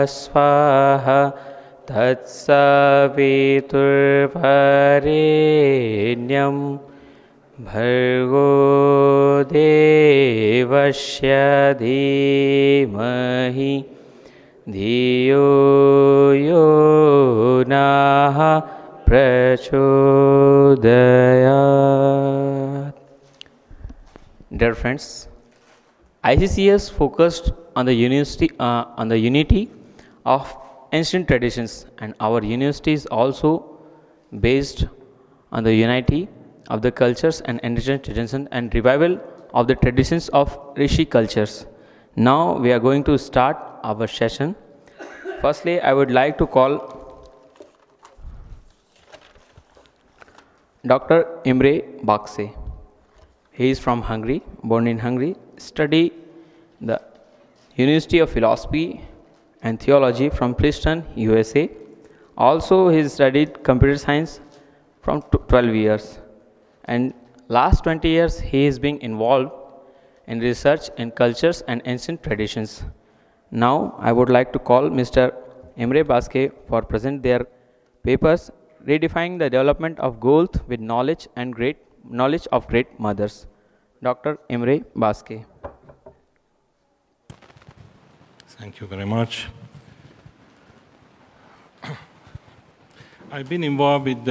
स्वाहा तत्सवितुर्वरेण्यं भर्गो देवस्य धीमहि धियो यो नः प्रचोदयात्. Dear friends, ICCS focused on the unity of ancient traditions, and our university is also based on the unity of the cultures and indigenous traditions and revival of the traditions of Rishi cultures. Now we are going to start our session. Firstly, I would like to call Dr. Imre Bakse. He is from Hungary, born in Hungary, studied the University of Philosophy and Theology from Princeton, USA. Also, he studied computer science from 12 years. And last 20 years, he is being involved in research in cultures and ancient traditions. Now, I would like to call Mr. Imre Bakse for present their papers, redefining the development of growth with knowledge and knowledge of great mothers. Dr. Imre Bakse. Thank you very much. I've been involved with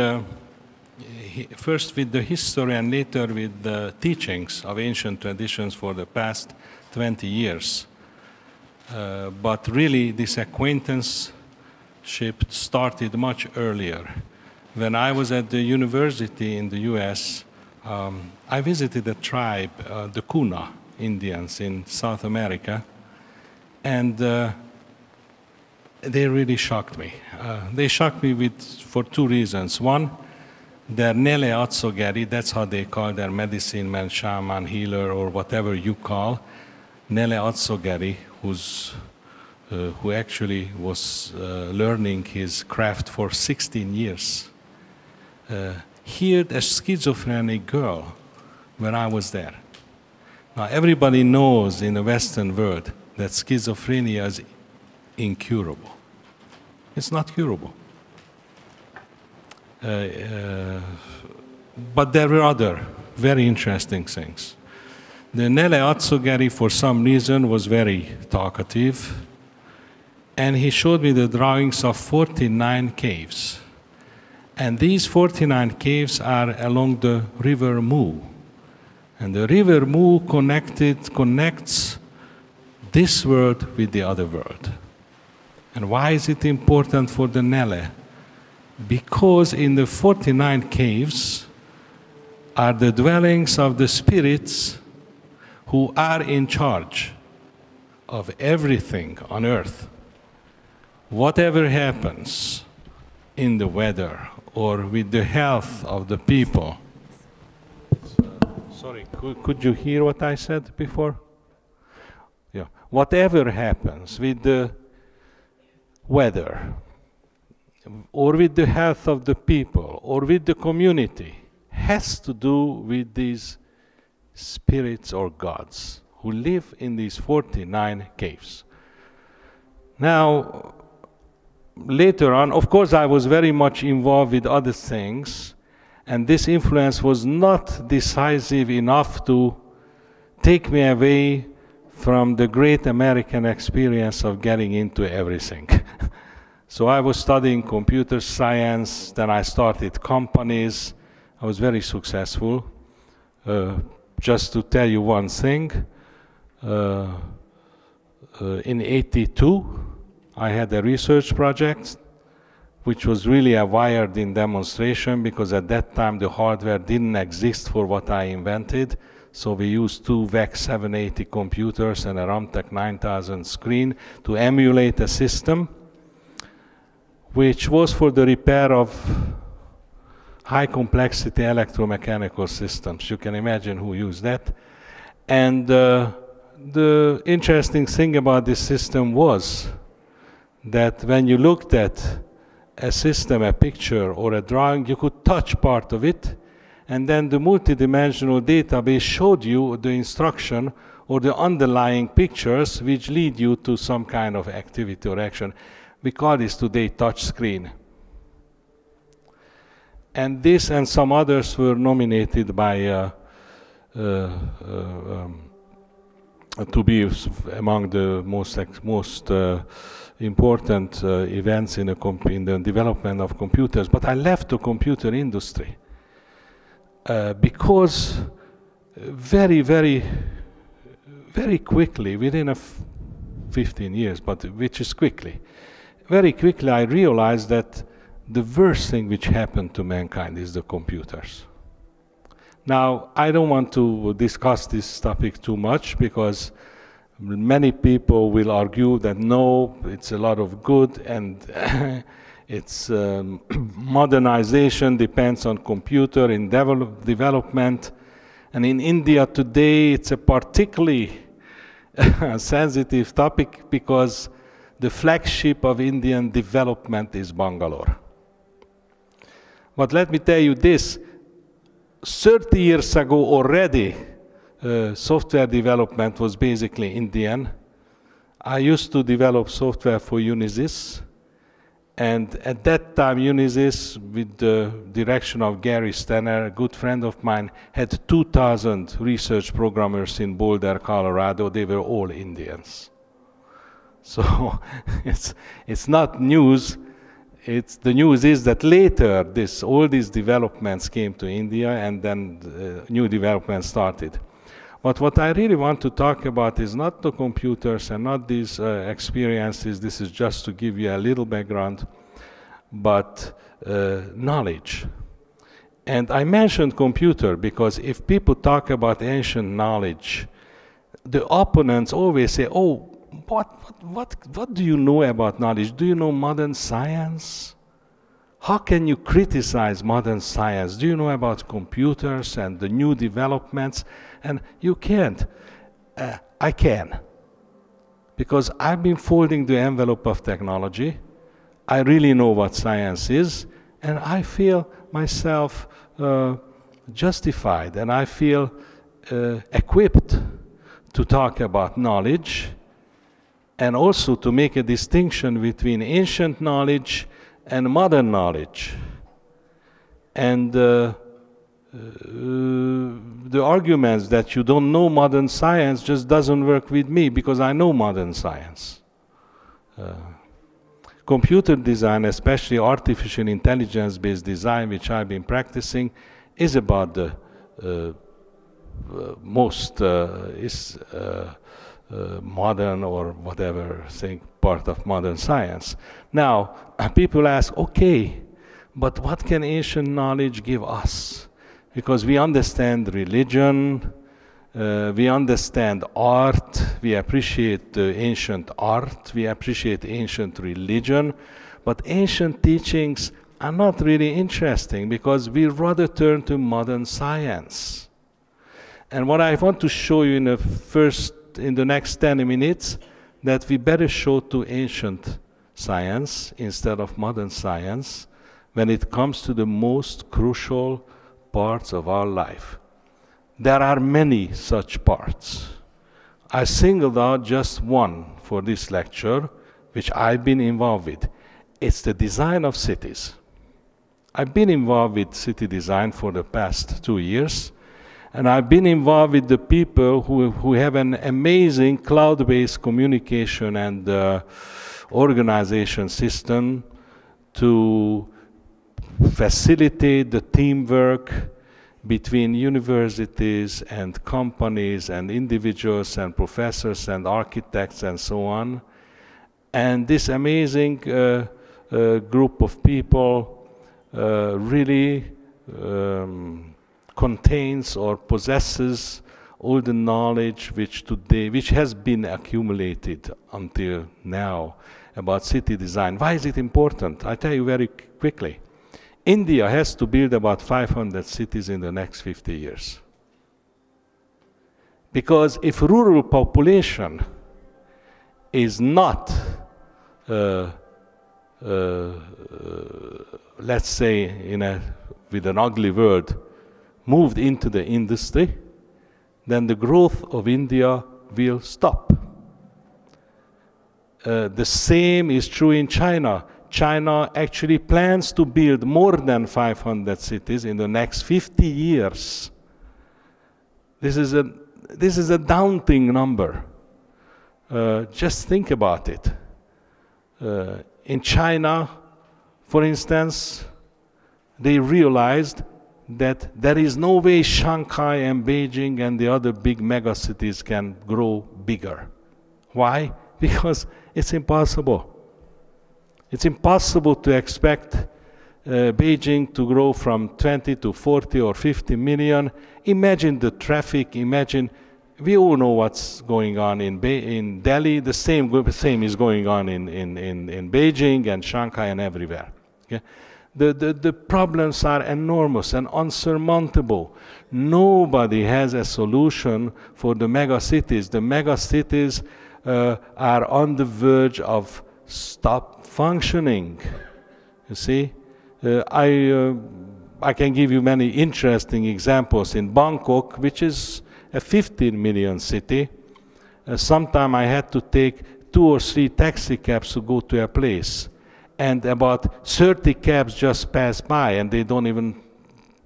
first with the history and later with the teachings of ancient traditions for the past 20 years. But really, this acquaintanceship started much earlier. When I was at the university in the US, I visited a tribe, the Kuna Indians in South America, and they really shocked me. They shocked me for two reasons. One, their Nele Atsogeri, that's how they call their medicine man, shaman, healer, or whatever you call, Nele Atsogeri, who actually was learning his craft for 16 years. Healed a schizophrenic girl when I was there. Now, everybody knows in the Western world that schizophrenia is incurable. It's not curable. But there were other very interesting things. The Nele Atsogeri, for some reason, was very talkative, and he showed me the drawings of 49 caves. And these 49 caves are along the river Mu. And the river Mu connects this world with the other world. And why is it important for the Nele? Because in the 49 caves are the dwellings of the spirits who are in charge of everything on earth. Whatever happens in the weather or with the health of the people. Sorry, could you hear what I said before? Yeah. Whatever happens with the weather, or with the health of the people, or with the community, has to do with these spirits or gods who live in these 49 caves. Now, later on, of course, I was very much involved with other things, and this influence was not decisive enough to take me away from the great American experience of getting into everything. So I was studying computer science, then I started companies. I was very successful. Just to tell you one thing, in '82, I had a research project which was really a wired-in demonstration, because at that time the hardware didn't exist for what I invented. So we used two VEC 780 computers and a Ramtech 9000 screen to emulate a system which was for the repair of high-complexity electromechanical systems. You can imagine who used that. And the interesting thing about this system was that when you looked at a system, a picture, or a drawing, you could touch part of it, and then the multidimensional database showed you the instruction or the underlying pictures which lead you to some kind of activity or action. We call this today touch screen. And this and some others were nominated by to be among the most important events in the development of computers. But I left the computer industry because very quickly, within 15 years, but which is quickly, very quickly I realized that the worst thing which happened to mankind is the computers. Now, I don't want to discuss this topic too much because many people will argue that no, it's a lot of good and it's modernization depends on computer in development. And in India today, it's a particularly sensitive topic because the flagship of Indian development is Bangalore. But let me tell you this, 30 years ago already, software development was basically Indian. I used to develop software for Unisys, and at that time Unisys, with the direction of Gary Stenner, a good friend of mine, had 2,000 research programmers in Boulder, Colorado. They were all Indians. So it's not news. The news is that later all these developments came to India and then new developments started. But what I really want to talk about is not the computers and not these experiences. This is just to give you a little background, but knowledge. And I mentioned computer because if people talk about ancient knowledge, the opponents always say, oh, what do you know about knowledge? Do you know modern science? How can you criticize modern science? Do you know about computers and the new developments? And you can't. I can. Because I've been folding the envelope of technology. I really know what science is. And I feel myself justified. And I feel equipped to talk about knowledge. And also to make a distinction between ancient knowledge and modern knowledge. And the arguments that you don't know modern science just doesn't work with me because I know modern science. Computer design, especially artificial intelligence-based design, which I've been practicing, is about the most modern or whatever thing, part of modern science. Now, people ask, okay, but what can ancient knowledge give us? Because we understand religion, we understand art, we appreciate ancient art, we appreciate ancient religion, but ancient teachings are not really interesting because we rather turn to modern science. And what I want to show you in the next 10 minutes, that we better show to ancient science instead of modern science when it comes to the most crucial parts of our life. There are many such parts. I singled out just one for this lecture, which I've been involved with. It's the design of cities. I've been involved with city design for the past 2 years. And I've been involved with the people who have an amazing cloud-based communication and organization system to facilitate the teamwork between universities and companies and individuals and professors and architects and so on. And this amazing group of people really contains or possesses all the knowledge which has been accumulated until now about city design. Why is it important? I'll tell you very quickly. India has to build about 500 cities in the next 50 years. Because if rural population is not, let's say with an ugly word, moved into the industry, then the growth of India will stop. The same is true in China. China actually plans to build more than 500 cities in the next 50 years. This is a daunting number. Just think about it. In China, for instance, they realized that there is no way Shanghai and Beijing and the other big megacities can grow bigger. Why? Because it's impossible. It's impossible to expect Beijing to grow from 20 to 40 or 50 million. Imagine the traffic, imagine, we all know what's going on in Delhi, the same is going on in Beijing and Shanghai and everywhere. Okay? The problems are enormous and unsurmountable. Nobody has a solution for the megacities. The megacities are on the verge of stop functioning. You see, I can give you many interesting examples. In Bangkok, which is a 15 million city, sometime I had to take 2 or 3 taxi cabs to go to a place, and about 30 cabs just pass by and they don't even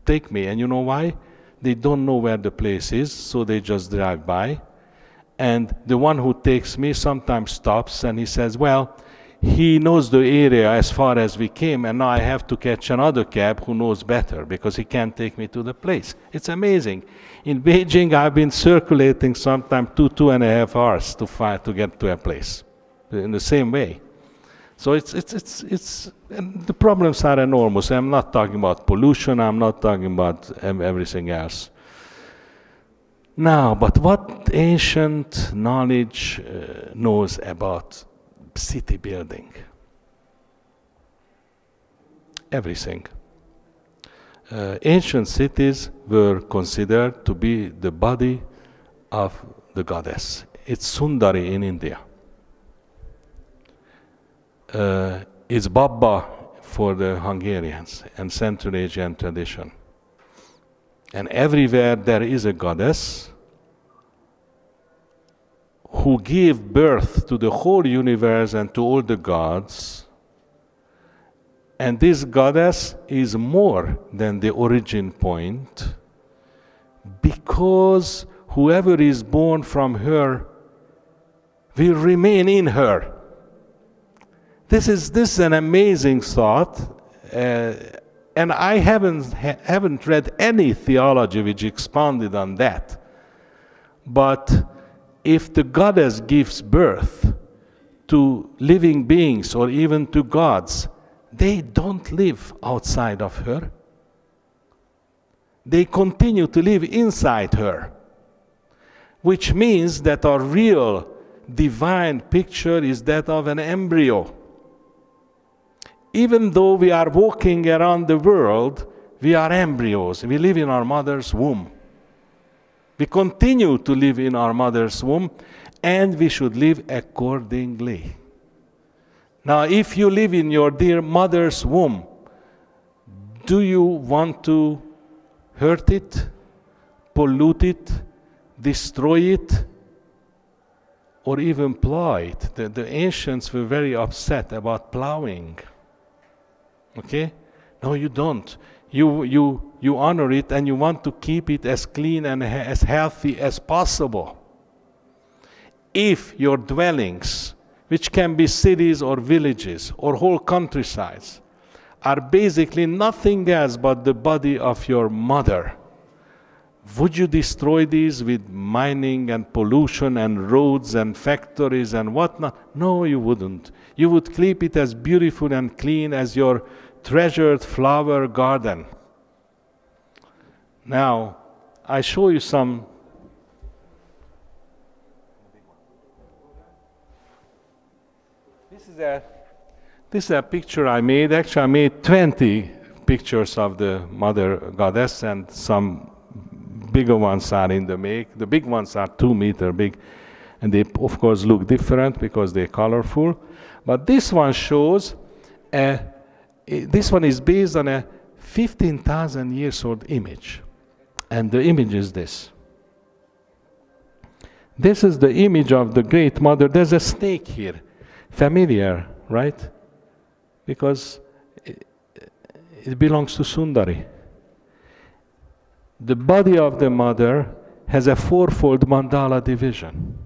take me. And you know why? They don't know where the place is, so they just drive by. And the one who takes me sometimes stops and he says, well, he knows the area as far as we came, and now I have to catch another cab who knows better because he can't take me to the place. It's amazing. In Beijing, I've been circulating sometimes 2.5 hours to get to a place in the same way. So and the problems are enormous. I'm not talking about pollution. I'm not talking about everything else. Now, but what ancient knowledge knows about city building? Everything. Ancient cities were considered to be the body of the goddess. It's Sundari in India. It's Babba for the Hungarians and Central Asian tradition. And everywhere there is a goddess who gave birth to the whole universe and to all the gods. And this goddess is more than the origin point, because whoever is born from her will remain in her. This is an amazing thought, and I haven't read any theology which expounded on that. But if the goddess gives birth to living beings or even to gods, they don't live outside of her. They continue to live inside her, which means that our real divine picture is that of an embryo. Even though we are walking around the world, we are embryos. We live in our mother's womb. We continue to live in our mother's womb, and we should live accordingly. Now, if you live in your dear mother's womb, do you want to hurt it, pollute it, destroy it, or even plow it? The ancients were very upset about plowing. Okay? No, you don't. You honor it, and you want to keep it as clean and as healthy as possible. If your dwellings, which can be cities or villages or whole countrysides, are basically nothing else but the body of your mother, would you destroy these with mining and pollution and roads and factories and whatnot? No, you wouldn't. You would keep it as beautiful and clean as your treasured flower garden. Now, I show you some. This is a picture I made. Actually, I made 20 pictures of the mother goddess, and some bigger ones are in the make. The big ones are 2 meters big, and they of course look different because they're colorful. But this one shows this one is based on a 15,000 years old image. And the image is this. This is the image of the Great Mother. There's a snake here. Familiar, right? Because it belongs to Sundari. The body of the mother has a fourfold mandala division.